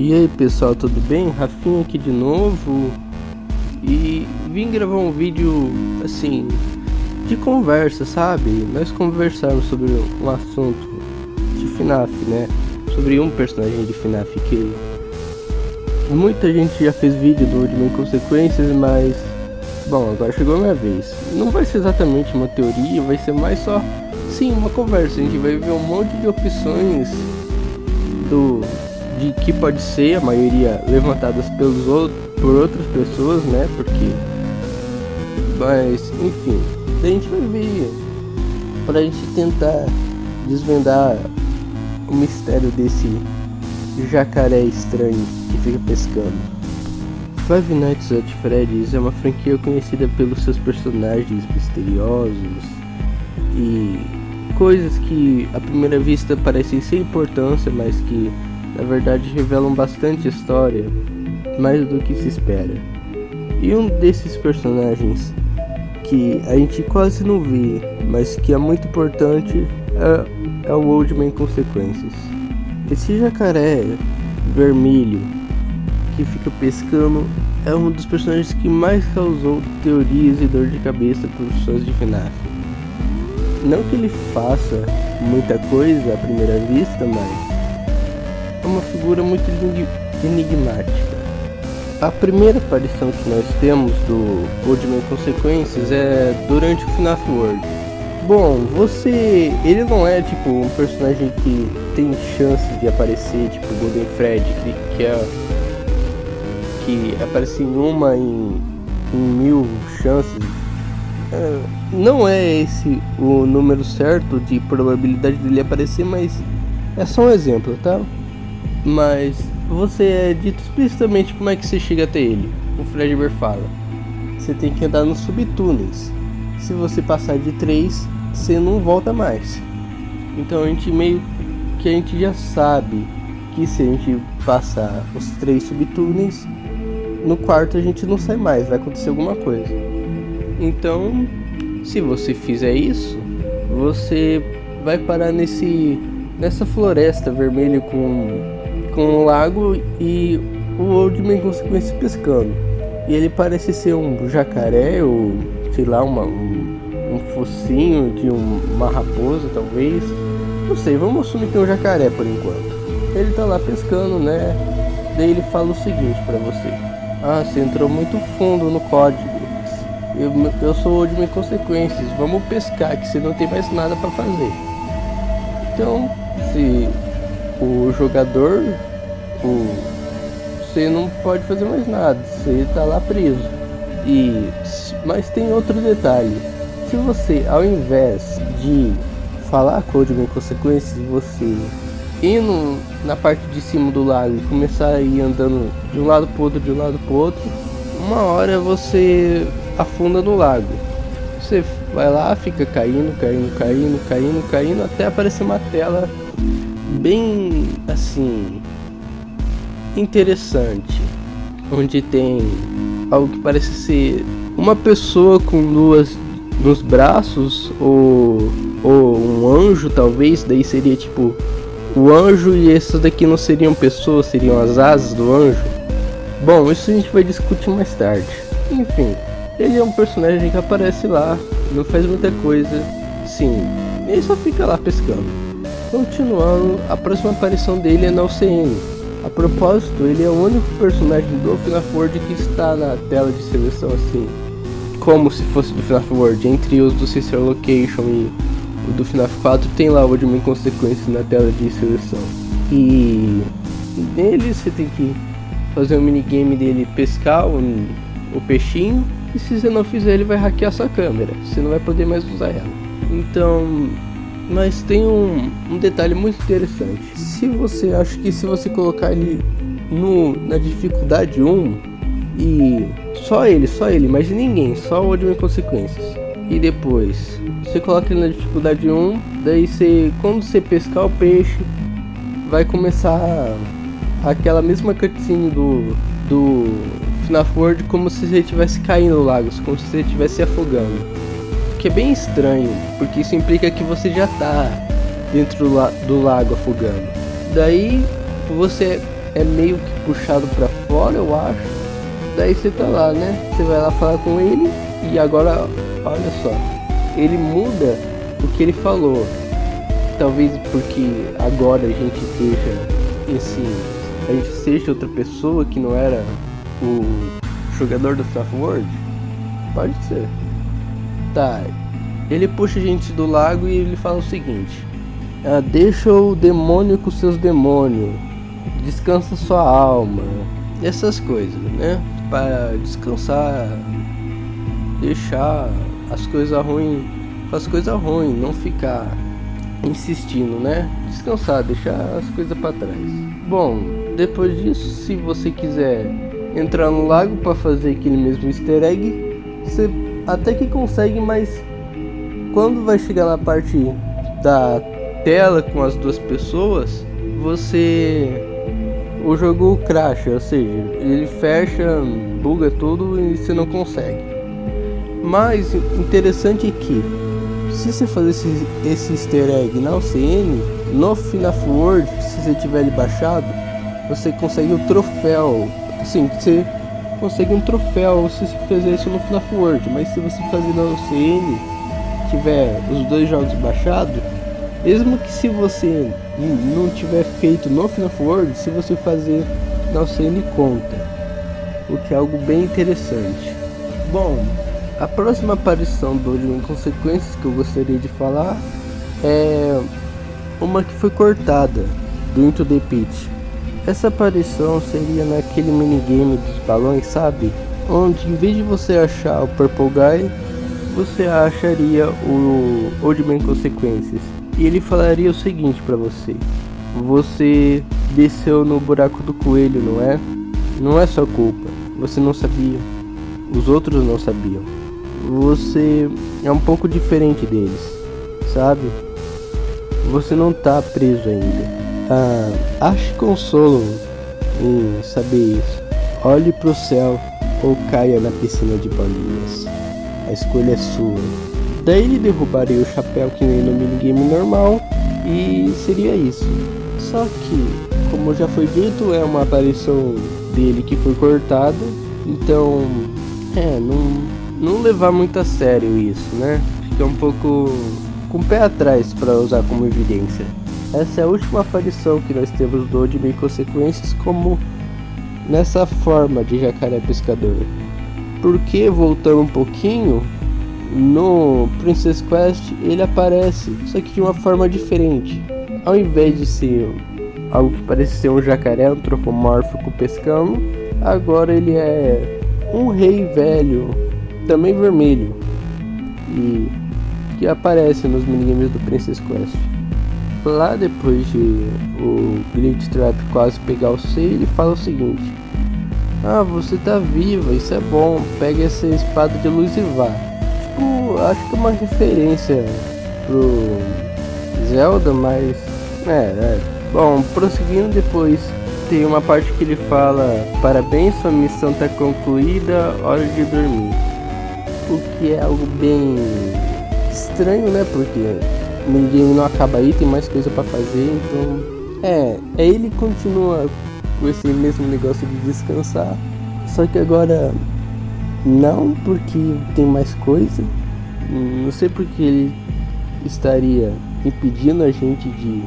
E aí pessoal, tudo bem? Rafinha aqui de novo e vim gravar um vídeo assim de conversa, sabe? Nós conversamos sobre um assunto de FNAF, né? Sobre um personagem de FNAF que muita gente já fez vídeo do último Inconsequências, mas bom, agora chegou a minha vez. Não vai ser exatamente uma teoria, vai ser mais só sim uma conversa. A gente vai ver um monte de opções de que pode ser, a maioria levantadas por outras pessoas, né? Mas enfim, a gente vai ver pra gente tentar desvendar o mistério desse jacaré estranho que fica pescando. Five Nights at Freddy's é uma franquia conhecida pelos seus personagens misteriosos e coisas que à primeira vista parecem sem importância, mas que na verdade revelam bastante história, mais do que se espera. E um desses personagens que a gente quase não vê, mas que é muito importante, é o Old Man Consequences. Esse jacaré vermelho que fica pescando é um dos personagens que mais causou teorias e dor de cabeça para os fãs de FNAF. Não que ele faça muita coisa à primeira vista, mas é uma figura muito enigmática. A primeira aparição que nós temos do Old Man Consequences é durante o FNAF World. Bom, ele não é tipo um personagem que tem chances de aparecer, tipo Golden Freddy, que aparece em uma em 1000 chances. Não é esse o número certo de probabilidade dele aparecer, mas é só um exemplo, tá? Mas você é dito explicitamente como é que você chega até ele. O Fredbear fala: você tem que andar nos subtúneis. Se você passar de 3, você não volta mais. Então a gente já sabe que se a gente passar os 3 subtúneis, no quarto a gente não sai mais, vai acontecer alguma coisa. Então, se você fizer isso, você vai parar nessa floresta vermelha com um lago e o Old Man Consequences pescando. E ele parece ser um jacaré ou sei lá, um focinho de uma raposa talvez. Não sei, vamos assumir que é um jacaré por enquanto. Ele tá lá pescando, né? Daí ele fala o seguinte pra você: ah, você entrou muito fundo no código. Eu sou o Old Man Consequences, vamos pescar que você não tem mais nada pra fazer. Então, se o jogador, você não pode fazer mais nada, você tá lá preso. Mas tem outro detalhe: se você, ao invés de falar com o Old Man Consequences, você ir na parte de cima do lago e começar a ir andando de um lado pro outro, uma hora você afunda no lago. Você vai lá, fica caindo até aparecer uma tela bem assim interessante, onde tem algo que parece ser uma pessoa com duas nos braços ou um anjo talvez. Daí seria tipo o anjo e essas daqui não seriam pessoas, seriam as asas do anjo. Bom, isso a gente vai discutir mais tarde. Enfim, ele é um personagem que aparece lá, não faz muita coisa, sim, ele só fica lá pescando. Continuando, a próxima aparição dele é na UCN. A propósito, ele é o único personagem do FNAF World que está na tela de seleção assim, como se fosse do FNAF World. Entre os do Sister Location e o do FNAF 4 tem lá o Old Man Consequences na tela de seleção. E nele você tem que fazer um minigame dele pescar o peixinho, e se você não fizer ele vai hackear sua câmera, você não vai poder mais usar ela. Então, mas tem um detalhe muito interessante. Se você colocar ele na dificuldade 1 e só ele, mais ninguém, só o Old Man Consequences, e depois você coloca ele na dificuldade 1, daí quando você pescar o peixe, vai começar aquela mesma cutscene do FNAF World, como se você estivesse caindo no lago, como se você estivesse se afogando. Que é bem estranho, porque isso implica que você já tá dentro do lago afogando. Daí você é meio que puxado pra fora, eu acho. Daí você tá lá, né? Você vai lá falar com ele e agora, olha só, ele muda o que ele falou. Talvez porque agora a gente seja outra pessoa que não era o jogador do FNAF World. Pode ser. Tá, ele puxa a gente do lago e ele fala o seguinte: deixa o demônio com seus demônios, descansa sua alma, essas coisas, né? Para descansar, deixar as coisas ruins, não ficar insistindo, né? Descansar, deixar as coisas para trás. Bom, depois disso, se você quiser entrar no lago para fazer aquele mesmo easter egg, você até que consegue, mas quando vai chegar na parte da tela com as duas pessoas, o jogo cracha, ou seja, ele fecha, buga tudo e você não consegue. Mas interessante é que se você fazer esse easter egg na UCN, no FNAF World, se você tiver ele baixado, você consegue o troféu. Sim, você consegue um troféu se você fizer isso no FNAF World. Mas se você fazer na UCN, tiver os dois jogos baixados, mesmo que se você não tiver feito no FNAF World, se você fazer na UCN conta, o que é algo bem interessante. Bom, a próxima aparição do Odin Consequências que eu gostaria de falar é uma que foi cortada do Into the Pit. Essa aparição seria naquele minigame dos balões, sabe? Onde em vez de você achar o Purple Guy, você acharia o Old Man Consequências. E ele falaria o seguinte pra você: você desceu no buraco do coelho, não é? Não é sua culpa. Você não sabia. Os outros não sabiam. Você é um pouco diferente deles, sabe? Você não tá preso ainda. Ache consolo em saber isso. Olhe pro céu ou caia na piscina de bolinhas. A escolha é sua. Daí ele derrubaria o chapéu que nem no minigame normal e seria isso. Só que, como já foi dito, é uma aparição dele que foi cortada. Então, não levar muito a sério isso, né? Fica um pouco com o pé atrás para usar como evidência. Essa é a última aparição que nós temos do Old Man Consequências como nessa forma de jacaré pescador. Porque, voltando um pouquinho, no Princess Quest ele aparece, só que de uma forma diferente. Ao invés de ser algo que parece ser um jacaré antropomórfico pescando, agora ele é um rei velho, também vermelho, e que aparece nos minigames do Princess Quest. Lá depois de o Glitch Trap quase pegar o C, ele fala o seguinte: você tá viva, isso é bom, pega essa espada de luz e vá. Tipo, acho que é uma referência pro Zelda, mas bom, prosseguindo, depois tem uma parte que ele fala: parabéns, sua missão tá concluída, hora de dormir. O que é algo bem estranho, né? Porque ninguém não acaba aí, tem mais coisa pra fazer, então ele continua com esse mesmo negócio de descansar, só que agora não, porque tem mais coisa. Não sei porque ele estaria impedindo a gente de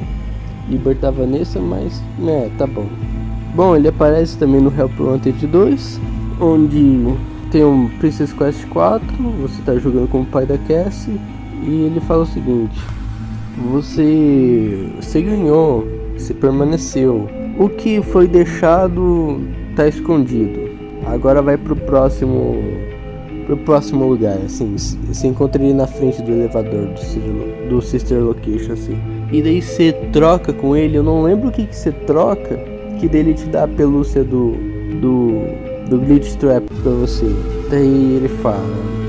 libertar Vanessa, mas tá bom. Bom, ele aparece também no Help Wanted 2, onde tem um Princess Quest 4, você tá jogando com o pai da Cassie, e ele fala o seguinte: você ganhou, você permaneceu, o que foi deixado tá escondido, agora vai pro próximo lugar, assim, você encontra ele na frente do elevador do Sister Location, assim, e daí você troca com ele, eu não lembro o que você troca, que dele te dá a pelúcia do Glitch Trap pra você. Daí ele fala,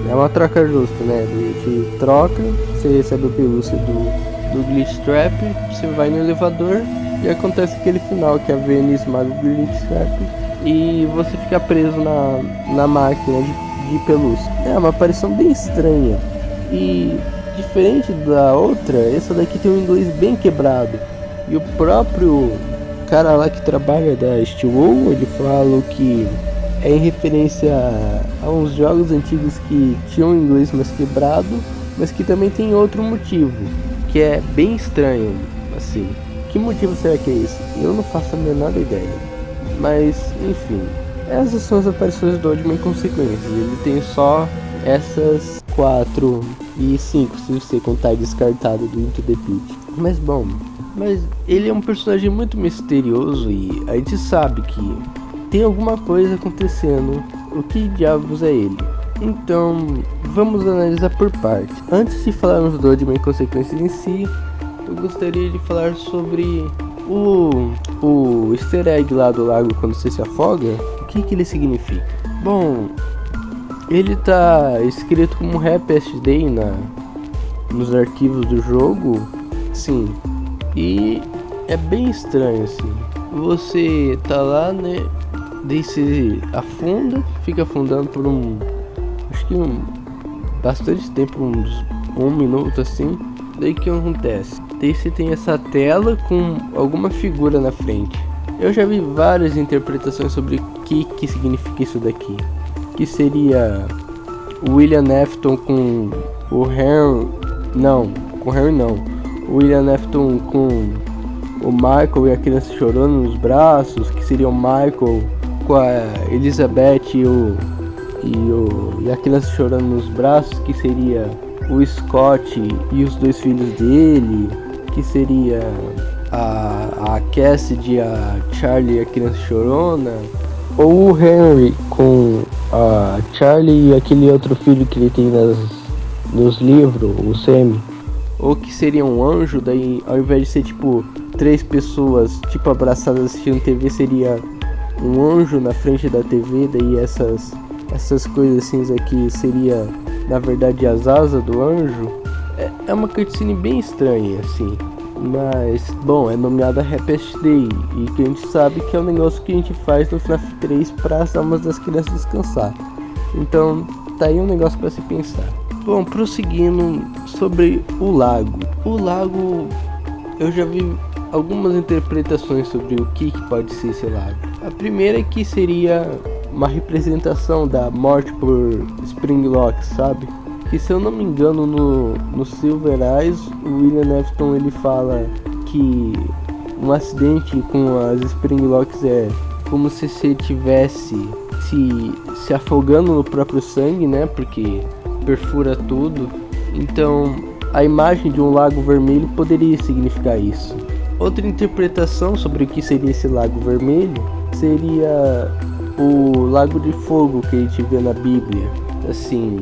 é uma troca justa, né? Ele te troca, você recebe a pelúcia do Glitch Trap, você vai no elevador e acontece aquele final que a Vayne esmaga o Glitch Trap e você fica preso na máquina de pelúcia. É uma aparição bem estranha e diferente da outra, essa daqui tem um inglês bem quebrado e o próprio cara lá que trabalha da SteelWool, ele falou que é em referência a uns jogos antigos que tinham inglês mais quebrado, mas que também tem outro motivo, que é bem estranho, assim. Que motivo será que é esse? Eu não faço a menor ideia. Mas, enfim, essas são as aparições do Oddman Consequências. Ele tem só essas 4 e 5, se você contar descartado do Into the Pit. Mas bom, ele é um personagem muito misterioso e a gente sabe que tem alguma coisa acontecendo. O que diabos é ele? Então, vamos analisar por partes. Antes de falarmos do Oddman Consequências em si, eu gostaria de falar sobre o easter egg lá do lago quando você se afoga. O que ele significa? Bom, ele tá escrito como Happiest Day nos arquivos do jogo, sim. E é bem estranho assim. Você tá lá, né? Daí você afunda, fica afundando por bastante tempo, uns 1 minuto assim. Daí que acontece? Daí você tem essa tela com alguma figura na frente. Eu já vi várias interpretações sobre o que significa isso daqui. Que seria o William Afton com o Harry... Não, com o Harry não. O William Afton com o Michael e a criança chorando nos braços. Que seria o Michael com a Elizabeth e a criança chorando nos braços. Que seria o Scott e os 2 filhos dele, que seria a Cassidy, a Charlie e a criança chorona, ou o Henry com a Charlie e aquele outro filho que ele tem nos livros, o Sammy, ou que seria um anjo. Daí ao invés de ser tipo 3 pessoas tipo abraçadas assistindo TV, seria um anjo na frente da TV. Daí essas coisas assim aqui seria na verdade as asas do anjo. É uma cutscene bem estranha assim, mas bom, é nomeada Happiest Day e que a gente sabe que é um negócio que a gente faz no FNAF 3 para as almas das crianças descansar. Então tá aí um negócio para se pensar. Bom, prosseguindo sobre o lago. O lago, eu já vi algumas interpretações sobre o que pode ser esse lago. A primeira é que seria uma representação da morte por Springlock, sabe? Que se eu não me engano no Silver Eyes, o William Afton ele fala que um acidente com as Springlocks é como se você tivesse se afogando no próprio sangue, né? Porque perfura tudo. Então a imagem de um lago vermelho poderia significar isso. Outra interpretação sobre o que seria esse lago vermelho seria o lago de fogo que a gente vê na Bíblia. Assim,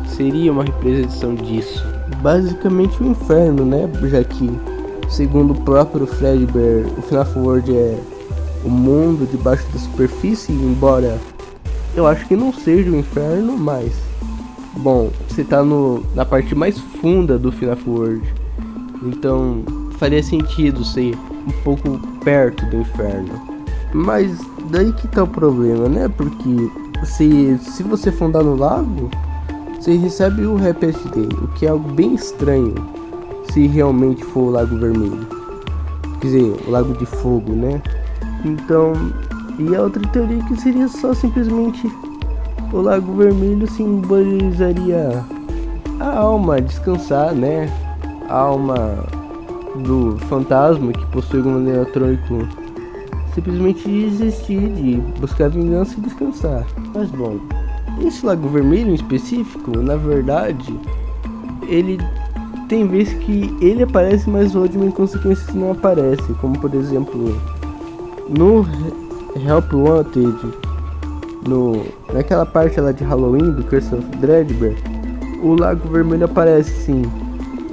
seria uma representação disso. Basicamente o inferno, né? Já que, segundo o próprio Fredbear, o FNAF World é o mundo debaixo da superfície, embora eu acho que não seja o inferno, mas bom, você tá na parte mais funda do FNAF World, então faria sentido ser um pouco perto do inferno. Mas daí que tá o problema, né? Porque se você afundar no lago, você recebe o Happiest Day, o que é algo bem estranho se realmente for o Lago Vermelho. Quer dizer, o Lago de Fogo, né? Então, e a outra teoria que seria só simplesmente o Lago Vermelho simbolizaria a alma descansar, né? A alma do fantasma que possui um eletrônico simplesmente desistir de buscar vingança e descansar. Mas bom, esse Lago Vermelho em específico, na verdade, ele tem vezes que ele aparece, mas o Oddman Consequências não aparece, como por exemplo no Help Wanted, naquela parte lá de Halloween do Curse of Dreadbear, o Lago Vermelho aparece sim.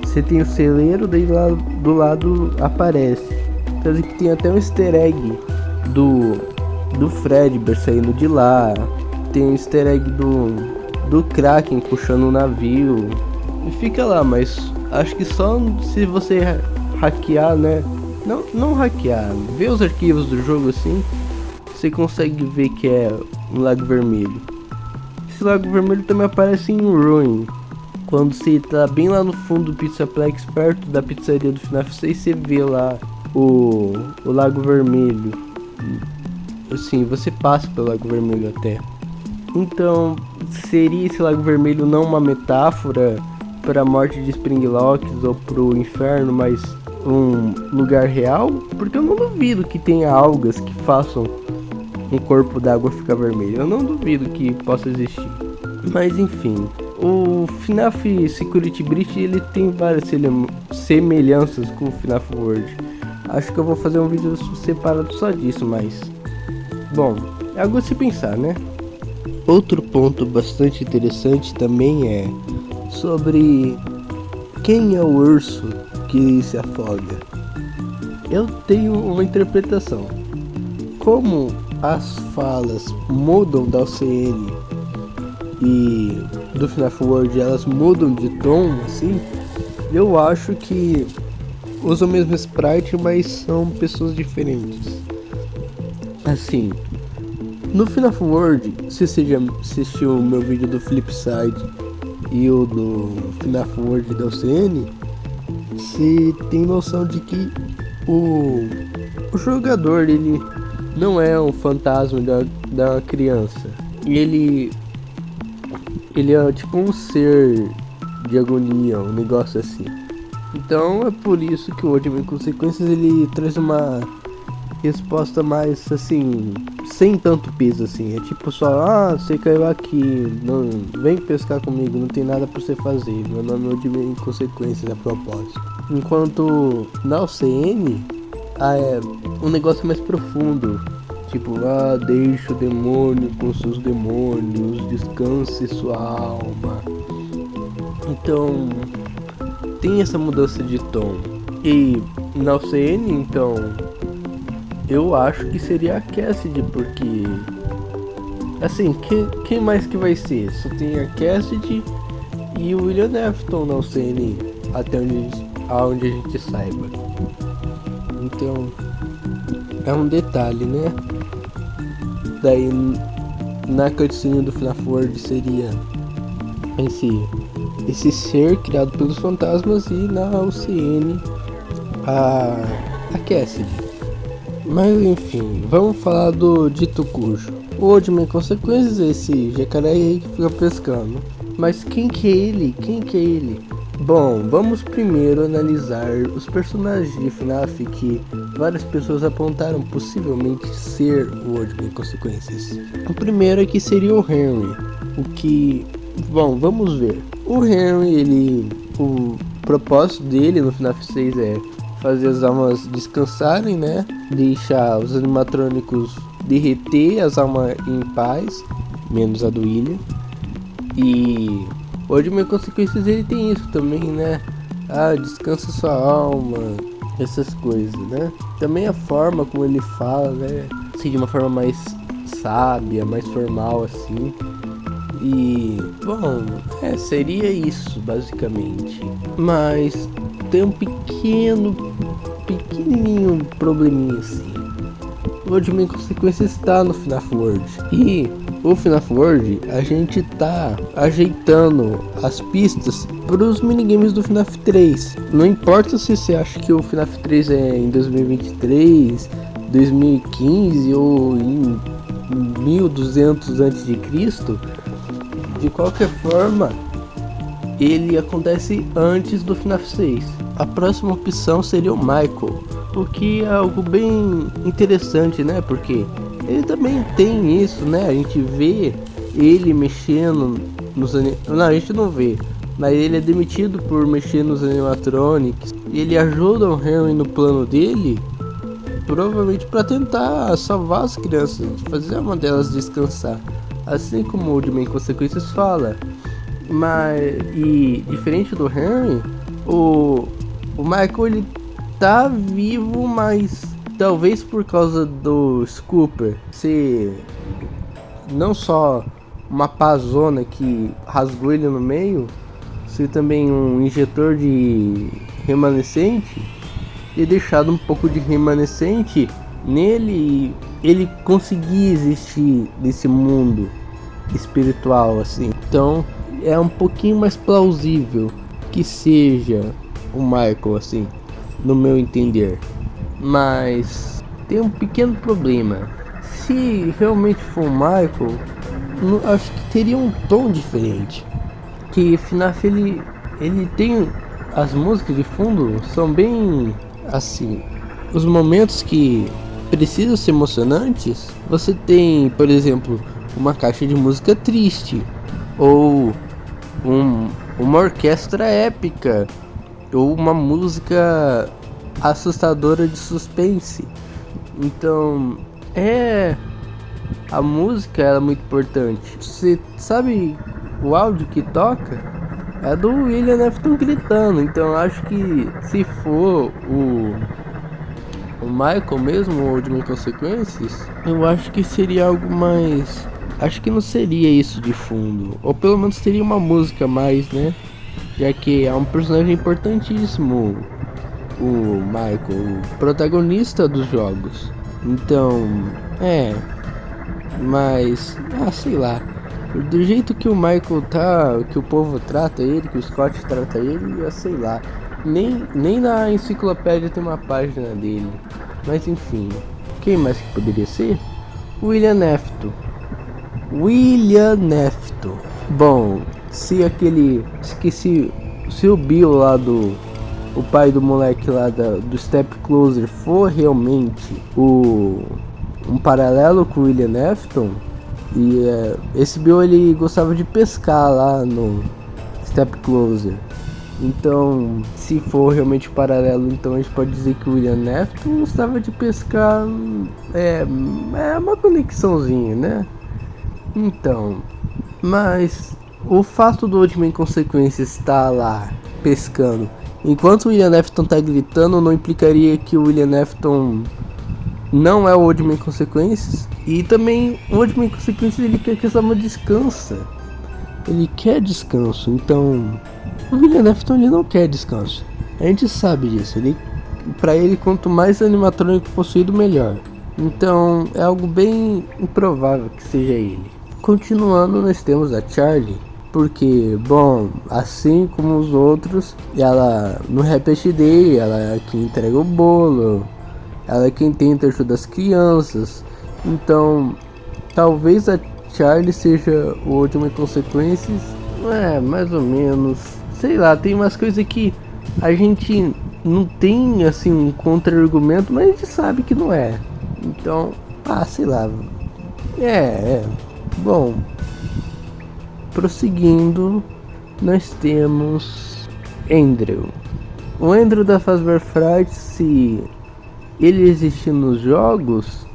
Você tem o celeiro, daí lá do lado aparece. Quer dizer que tem até um easter egg do Fredbear saindo de lá. Tem um easter egg do Kraken puxando o navio. E fica lá, mas acho que só se você hackear, né? Não hackear, ver os arquivos do jogo assim, você consegue ver que é um Lago Vermelho. Esse Lago Vermelho também aparece em Ruin. Quando você tá bem lá no fundo do Pizzaplex, perto da pizzaria do FNAF 6, você vê lá o Lago Vermelho. Assim, você passa pelo Lago Vermelho até. Então, seria esse Lago Vermelho não uma metáfora para a morte de Springlocks ou pro inferno, mas um lugar real? Porque eu não duvido que tenha algas que façam um corpo d'água ficar vermelho. Eu não duvido que possa existir. Mas enfim, o FNAF Security Breach ele tem várias semelhanças com o FNAF World. Acho que eu vou fazer um vídeo separado só disso, mas... Bom, é algo a se pensar, né? Outro ponto bastante interessante também é sobre quem é o urso que se afoga. Eu tenho uma interpretação. Como as falas mudam da OCN e do FNAF World, elas mudam de tom, assim, eu acho que usam o mesmo sprite, mas são pessoas diferentes. Assim, no FNAF World, se você já assistiu o meu vídeo do Flipside e o do FNAF World da OCN, você tem noção de que o jogador, ele não é um fantasma da criança. Ele é tipo um ser de agonia, um negócio assim. Então é por isso que o World Consequências ele traz uma resposta mais assim, sem tanto peso assim. É tipo só, você caiu aqui, não vem pescar comigo, não tem nada pra você fazer. Meu nome é World Consequências, a propósito. Enquanto na OCN um negócio mais profundo. Tipo, deixa o demônio com seus demônios, descanse sua alma. Então, tem essa mudança de tom. E na OCN, então, eu acho que seria a Cassidy, porque... Assim, quem mais que vai ser? Só tem a Cassidy e o William Afton na OCN, até onde a gente saiba. Então, é um detalhe, né? Daí na cutscene do FNAF World seria esse ser criado pelos fantasmas, e na OCN a Cassidy. Mas enfim, vamos falar do dito cujo. O Oldman Consequências é esse jacaré aí que fica pescando. Mas quem que é ele? Bom, vamos primeiro analisar os personagens de FNAF que várias pessoas apontaram possivelmente ser o World Consequências. O primeiro aqui seria o Henry, bom, vamos ver. O Henry, o propósito dele no FNAF 6 é fazer as almas descansarem, né? Deixar os animatrônicos derreter as almas em paz, menos a do William. E o World Consequências ele tem isso também, né? Descansa sua alma, essas coisas, né? Também a forma como ele fala, né? Assim, de uma forma mais sábia, mais formal, assim. E, bom, seria isso, basicamente. Mas tem um pequenininho probleminha, assim. O World Consequências está no FNAF World. E o FNAF World, a gente tá ajeitando as pistas para os minigames do FNAF 3. Não importa se você acha que o FNAF 3 é em 2023, 2015 ou em 1200 a.C., de qualquer forma, ele acontece antes do FNAF 6. A próxima opção seria o Michael, o que é algo bem interessante, né? Porque ele também tem isso, né? A gente vê ele mexendo nos não, a gente não vê, mas ele é demitido por mexer nos animatronics. E ele ajuda o Henry no plano dele, provavelmente para tentar salvar as crianças, fazer uma delas descansar, assim como o Oldman Consequências fala. E diferente do Henry, o Michael ele tá vivo, mas talvez por causa do Scooper ser não só uma pazona que rasgou ele no meio, ser também um injetor de remanescente e deixado um pouco de remanescente nele, ele conseguir existir nesse mundo espiritual, assim. Então é um pouquinho mais plausível que seja o Michael, assim, no meu entender. Mas tem um pequeno problema. Se realmente for o Michael, acho que teria um tom diferente. Que FNAF ele tem as músicas de fundo são bem assim, os momentos que precisam ser emocionantes. Você tem, por exemplo, uma caixa de música triste ou uma orquestra épica ou uma música assustadora de suspense. Então, a música é muito importante. Você sabe o áudio que toca? É do William Afton gritando. Então, acho que se for o Michael mesmo, ou de consequências, eu acho que seria algo mais. Acho que não seria isso de fundo. Ou pelo menos teria uma música a mais, né? Já que é um personagem importantíssimo, o Michael, o protagonista dos jogos. Então, mas, sei lá. Do jeito que o Michael tá, que o povo trata ele, que o Scott trata ele, sei lá. Nem na enciclopédia tem uma página dele. Mas enfim, quem mais que poderia ser? William Afton. Bom, se o Bill lá o pai do moleque lá do Step Closer for realmente um paralelo com o William Afton, e esse Bill ele gostava de pescar lá no Step Closer. Então, se for realmente paralelo, então a gente pode dizer que o William Afton gostava de pescar. É uma conexãozinha, né? Então, mas o fato do Old Man Consequências estar lá pescando, enquanto o William Afton tá gritando, não implicaria que o William Afton não é o Old Man Consequências? E também o Old Man Consequências ele quer que a Sama descansa. Ele quer descanso, então o William Afton ele não quer descanso. A gente sabe disso. Pra ele, quanto mais animatrônico possuído, melhor. Então é algo bem improvável que seja ele. Continuando, nós temos a Charlie, porque, bom, assim como os outros, ela no Happy Day, ela é quem entrega o bolo, ela é quem tenta ajudar as crianças. Então, talvez a Charlie seja o último consequências, mais ou menos. Sei lá, tem umas coisas que a gente não tem assim um contra-argumento, mas a gente sabe que não é. Então, sei lá. Bom, prosseguindo, nós temos Andrew. O Andrew da Fazbear Fright, se ele existir nos jogos,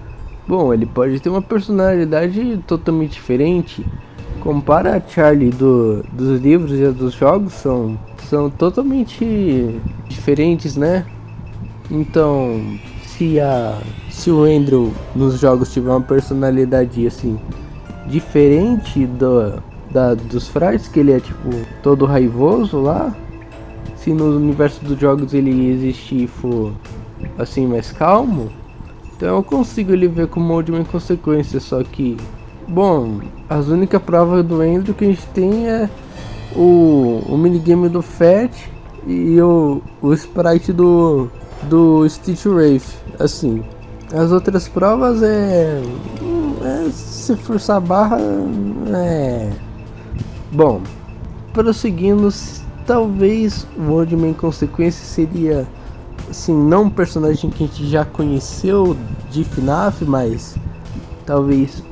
bom, ele pode ter uma personalidade totalmente diferente. Compara a Charlie dos livros e a dos jogos, são totalmente diferentes, né? Então, se o Andrew nos jogos tiver uma personalidade assim diferente dos Frights, que ele é tipo todo raivoso lá, se no universo dos jogos ele existir e for assim mais calmo, então eu consigo ele ver como uma última consequência. Só que, bom, as únicas provas do Andrew que a gente tem é o minigame do Fat e o sprite do Stitch Wraith. Assim, as outras provas se forçar a barra, bom, prosseguindo, talvez o Old Man Consequência seria assim, não um personagem que a gente já conheceu de FNAF, mas talvez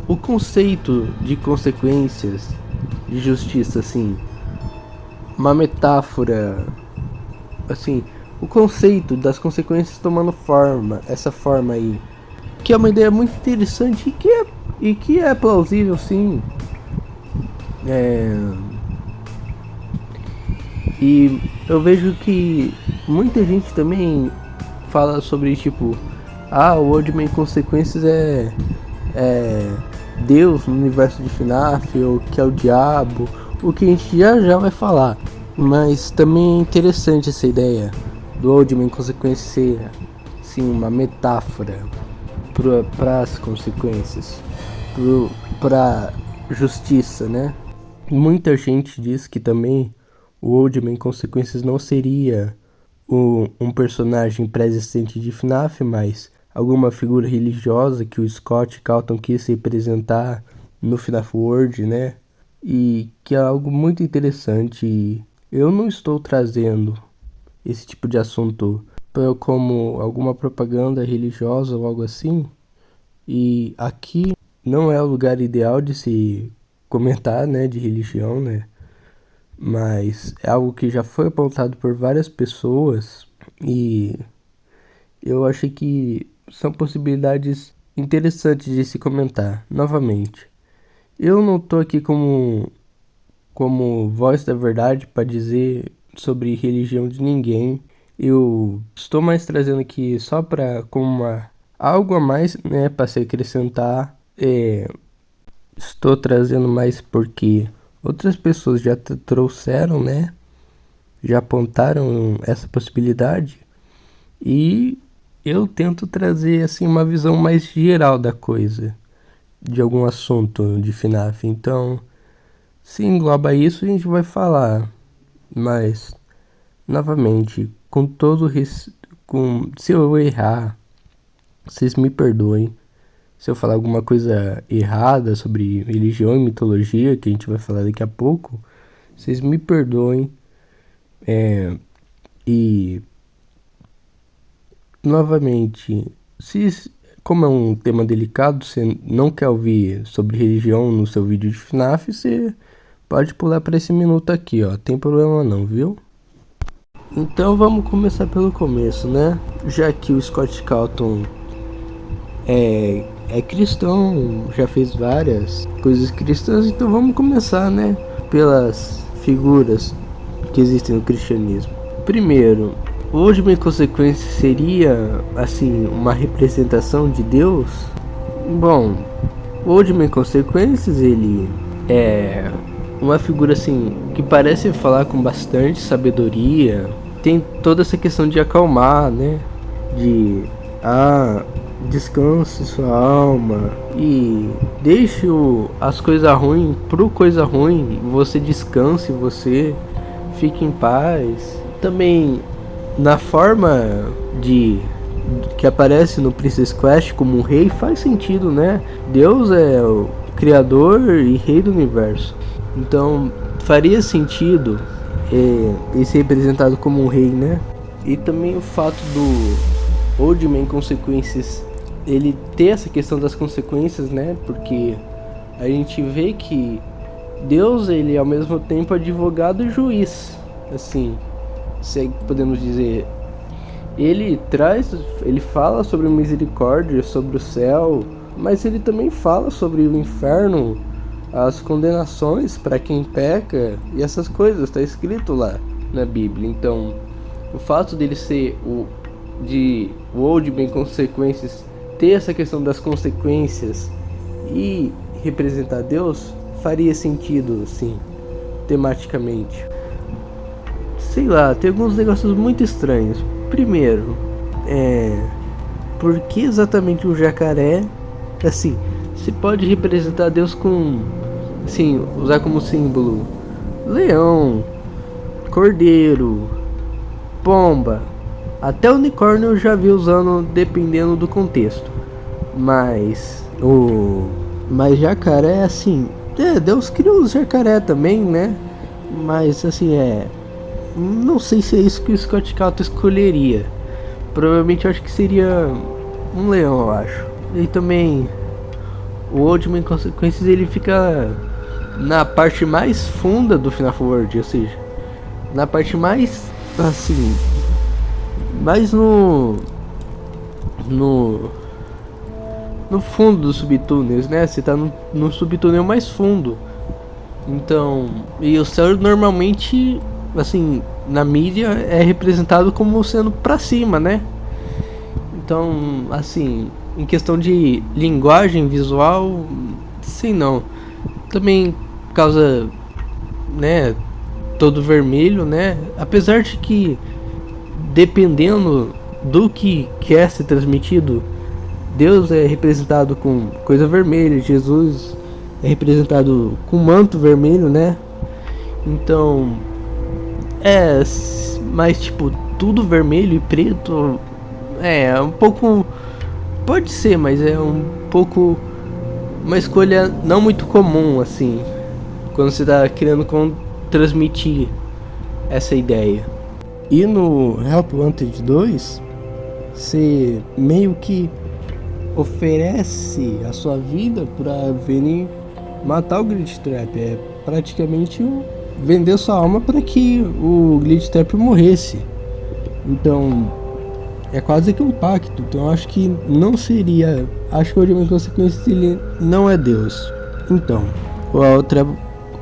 o conceito de consequências, de justiça, assim, uma metáfora, assim, o conceito das consequências tomando forma, essa forma aí, que é uma ideia muito interessante e que é plausível, sim. E eu vejo que muita gente também fala sobre tipo, o Old Man Consequências é Deus no universo de FNAF, ou que é o diabo, o que a gente já vai falar. Mas também é interessante essa ideia do Old Man Consequências ser assim, uma metáfora para as consequências, para justiça, né? Muita gente diz que também o Old Man Consequências não seria um personagem pré-existente de FNAF, mas alguma figura religiosa que o Scott Calton quis representar no FNAF World, né? E que é algo muito interessante. Eu não estou trazendo esse tipo de assunto como alguma propaganda religiosa ou algo assim. E aqui não é o lugar ideal de se comentar, né, de religião, né? Mas é algo que já foi apontado por várias pessoas e eu achei que são possibilidades interessantes de se comentar novamente. Eu não tô aqui como voz da verdade para dizer sobre religião de ninguém. Eu estou mais trazendo aqui só para algo a mais, né, para se acrescentar. Estou trazendo mais porque outras pessoas já trouxeram, né? Já apontaram essa possibilidade e eu tento trazer assim uma visão mais geral da coisa, de algum assunto de FNAF. Então, se engloba isso, a gente vai falar, mas novamente, se eu errar, vocês me perdoem. Se eu falar alguma coisa errada sobre religião e mitologia, que a gente vai falar daqui a pouco, vocês me perdoem. E novamente, como é um tema delicado, você não quer ouvir sobre religião no seu vídeo de FNAF, você pode pular para esse minuto aqui, ó. Tem problema não, viu? Então vamos começar pelo começo, né? Já que o Scott Calton é cristão, já fez várias coisas cristãs, então vamos começar, né? Pelas figuras que existem no cristianismo. Primeiro, o último em consequência seria, assim, uma representação de Deus? Bom, o último em consequências, ele é uma figura, assim, que parece falar com bastante sabedoria. Tem toda essa questão de acalmar, né? Descanse sua alma e deixe as coisas ruins pro coisa ruim. Você descanse, você fique em paz. Também na forma que aparece no Princess Quest como um rei faz sentido, né? Deus é o criador e rei do universo. Então faria sentido ele ser representado como um rei, né? E também o fato do Old Man Consequences, ele ter essa questão das consequências, né? Porque a gente vê que Deus, ele é ao mesmo tempo advogado e juiz, assim, se podemos dizer. Ele fala sobre misericórdia, sobre o céu, mas ele também fala sobre o inferno, as condenações para quem peca e essas coisas, está escrito lá na Bíblia. Então, o fato dele ser o Old Man Consequences, ter essa questão das consequências e representar Deus, faria sentido, sim, tematicamente. Sei lá, tem alguns negócios muito estranhos. Primeiro, por que exatamente o jacaré? Assim, se pode representar Deus com, assim, usar como símbolo leão, cordeiro, pomba, até unicórnio eu já vi usando dependendo do contexto. Mas jacaré, assim, Deus criou o jacaré também, né? Mas assim, não sei se é isso que o Scott Calton escolheria. Provavelmente eu acho que seria um leão, eu acho. E também o Old Man Consequences, ele fica na parte mais funda do FNAF World, ou seja, na parte mais, assim, mais no fundo dos subtúneis, né? Você tá no subtúnel mais fundo. Então, e o céu normalmente, assim, na mídia é representado como sendo pra cima, né? Então, assim, em questão de linguagem visual, sim, não. Também causa, né, todo vermelho, né? Apesar de que, dependendo do que quer ser transmitido, Deus é representado com coisa vermelha, Jesus é representado com manto vermelho, né? Então, mas tipo, tudo vermelho e preto é um pouco, pode ser, mas é um pouco uma escolha não muito comum assim, quando você tá querendo transmitir essa ideia. E no Help Wanted 2, você meio que oferece a sua vida pra virem matar o Glitchtrap. É praticamente vender sua alma para que o Glitchtrap morresse. Então é quase que um pacto. Então acho que não seria. Acho que o Ultimate Consequences ele não é Deus. Então,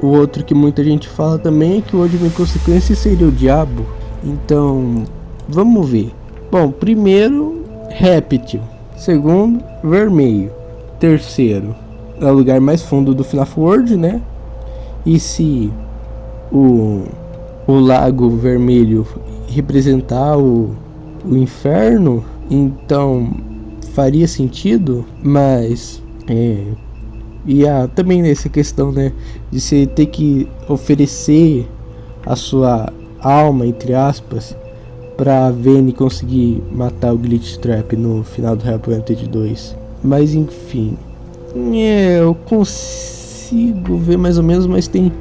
o outro que muita gente fala também é que o Ultimate Consequences seria o diabo. Então, vamos ver. Bom, primeiro, Réptil. Segundo, Vermelho. Terceiro, é o lugar mais fundo do FNAF World, né? E se o Lago Vermelho representar o inferno, então faria sentido, mas e também nessa questão, né, de você ter que oferecer a sua alma, entre aspas, pra Vayne conseguir matar o Glitchtrap no final do Help Wanted 2. Mas enfim, eu consigo ver mais ou menos, mas tem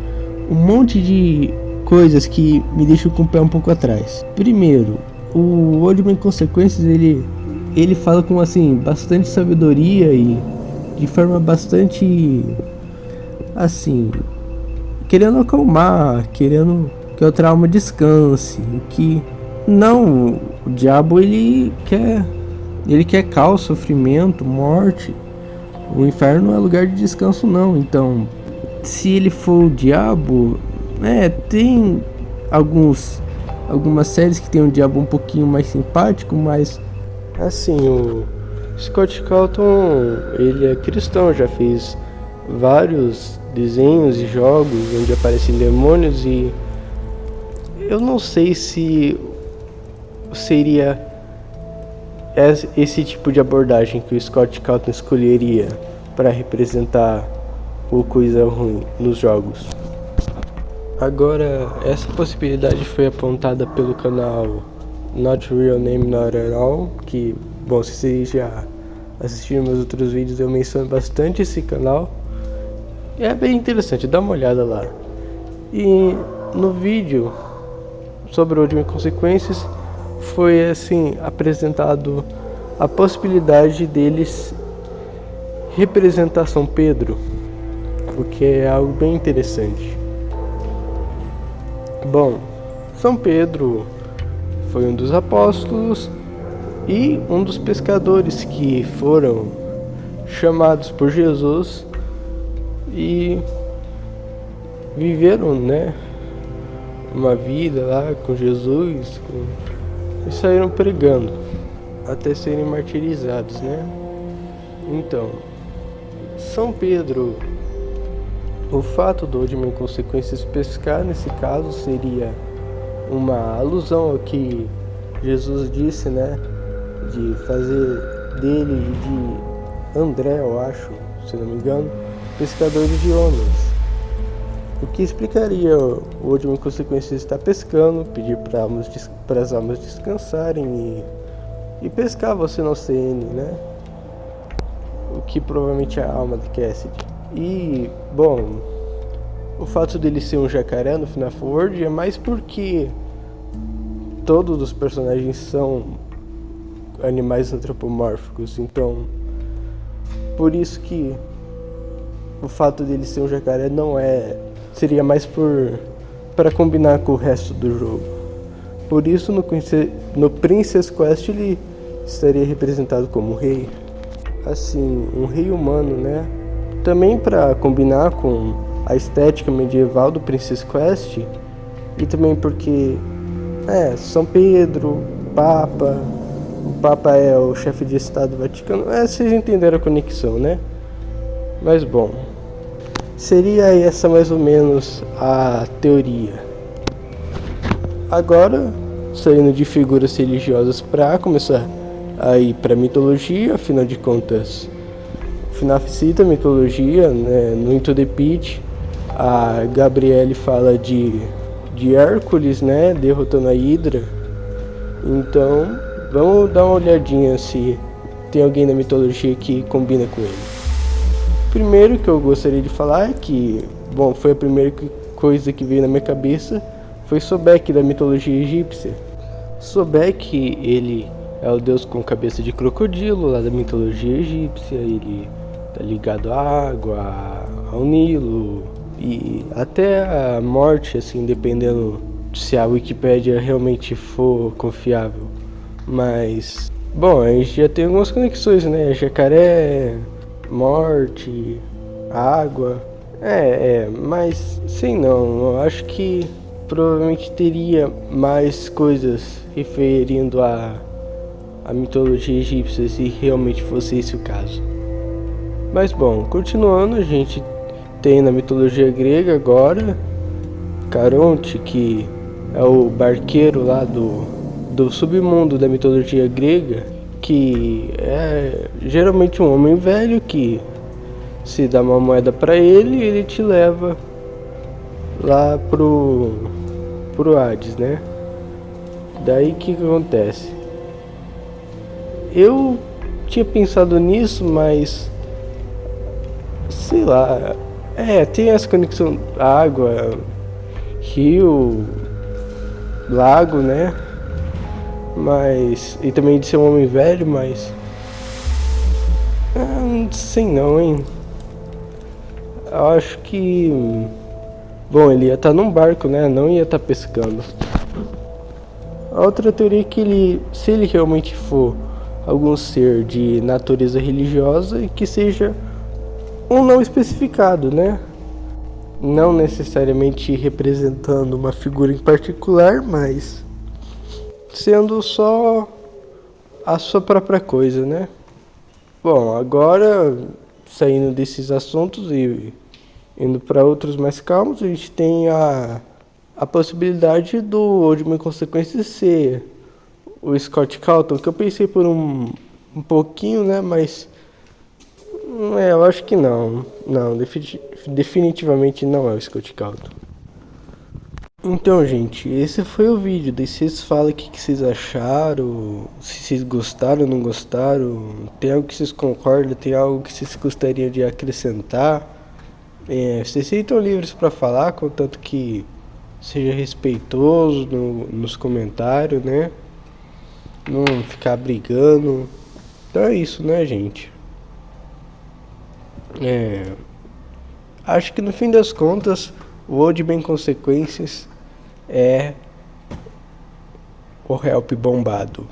um monte de coisas que me deixam com o pé um pouco atrás. Primeiro, o Ultimate Consequences ele fala com assim bastante sabedoria e de forma bastante assim, querendo acalmar, querendo que a outra alma descanse, que não, o diabo ele quer caos, sofrimento, morte. O inferno não é lugar de descanso não. Então, se ele for o diabo, tem algumas séries que tem um diabo um pouquinho mais simpático, mas assim, o Scott Calton, ele é cristão, já fez vários desenhos e jogos onde aparecem demônios, e eu não sei se seria esse tipo de abordagem que o Scott Calton escolheria para representar o coisa ruim nos jogos. Agora, essa possibilidade foi apontada pelo canal Not Real Name Not At All, que, bom, se vocês já assistiram meus outros vídeos, eu menciono bastante esse canal. É bem interessante, dá uma olhada lá. E no vídeo sobre o Ultimate Consequences foi assim apresentado a possibilidade deles representar São Pedro, o que é algo bem interessante. Bom, São Pedro foi um dos apóstolos e um dos pescadores que foram chamados por Jesus e viveram, uma vida lá com Jesus, e saíram pregando até serem martirizados, Então, São Pedro, o fato do Ultimate Consequences pescar nesse caso seria uma alusão ao que Jesus disse, de fazer dele e de André, eu acho, se não me engano, pescadores de homens. O que explicaria o Ultimate Consequences estar pescando, pedir para as almas descansarem e pescar você no CN, O que provavelmente é a alma de Cassidy. E, bom, o fato dele ser um jacaré no FNAF World é mais porque todos os personagens são animais antropomórficos, então por isso que o fato dele ser um jacaré seria mais para combinar com o resto do jogo. Por isso no Princess Quest ele estaria representado como rei, assim, um rei humano, Também para combinar com a estética medieval do Princess Quest, e também porque São Pedro, o Papa é o chefe de Estado do Vaticano. Vocês entenderam a conexão, Mas bom, seria essa mais ou menos a teoria. Agora, saindo de figuras religiosas para começar a ir para mitologia, afinal de contas, FNAF cita mitologia, no Into the Pit, a Gabrielle fala de Hércules, derrotando a Hydra. Então, vamos dar uma olhadinha se tem alguém da mitologia que combina com ele. Primeiro que eu gostaria de falar é que, bom, foi a primeira coisa que veio na minha cabeça, foi Sobek da mitologia egípcia. Sobek, ele é o deus com cabeça de crocodilo lá da mitologia egípcia, ele tá ligado à água, ao Nilo e até a morte, assim, dependendo se a Wikipédia realmente for confiável. Mas, bom, a gente já tem algumas conexões, né? Jacaré, morte, água. Mas sei não, eu acho que provavelmente teria mais coisas referindo a mitologia egípcia se realmente fosse esse o caso. Mas bom, continuando, a gente tem na mitologia grega agora Caronte, que é o barqueiro lá do submundo da mitologia grega, que é geralmente um homem velho que se dá uma moeda pra ele, ele te leva lá pro Hades, né? Daí o que acontece? Eu tinha pensado nisso, mas sei lá, tem essa conexão água, rio, lago, né? Mas e também de ser um homem velho, mas não sei não, hein? Eu acho que, bom, ele ia estar num barco, né? Não ia estar pescando. A outra teoria é que ele, se ele realmente for algum ser de natureza religiosa, que seja um não especificado, né? Não necessariamente representando uma figura em particular, mas sendo só a sua própria coisa, né? Bom, agora saindo desses assuntos e indo para outros mais calmos, a gente tem a possibilidade do Última Consequência ser o Scott Calton, que eu pensei por um pouquinho, né? Mas eu acho que não. Não, definitivamente não é o Scott Calton. Então, gente, esse foi o vídeo. Daí vocês falam o que vocês acharam, se vocês gostaram ou não gostaram, tem algo que vocês concordam, tem algo que vocês gostariam de acrescentar. Vocês estão livres para falar, contanto que seja respeitoso nos comentários, né? Não ficar brigando. Então é isso, né, gente? Acho que no fim das contas, o Old Man Consequências é o Help bombado.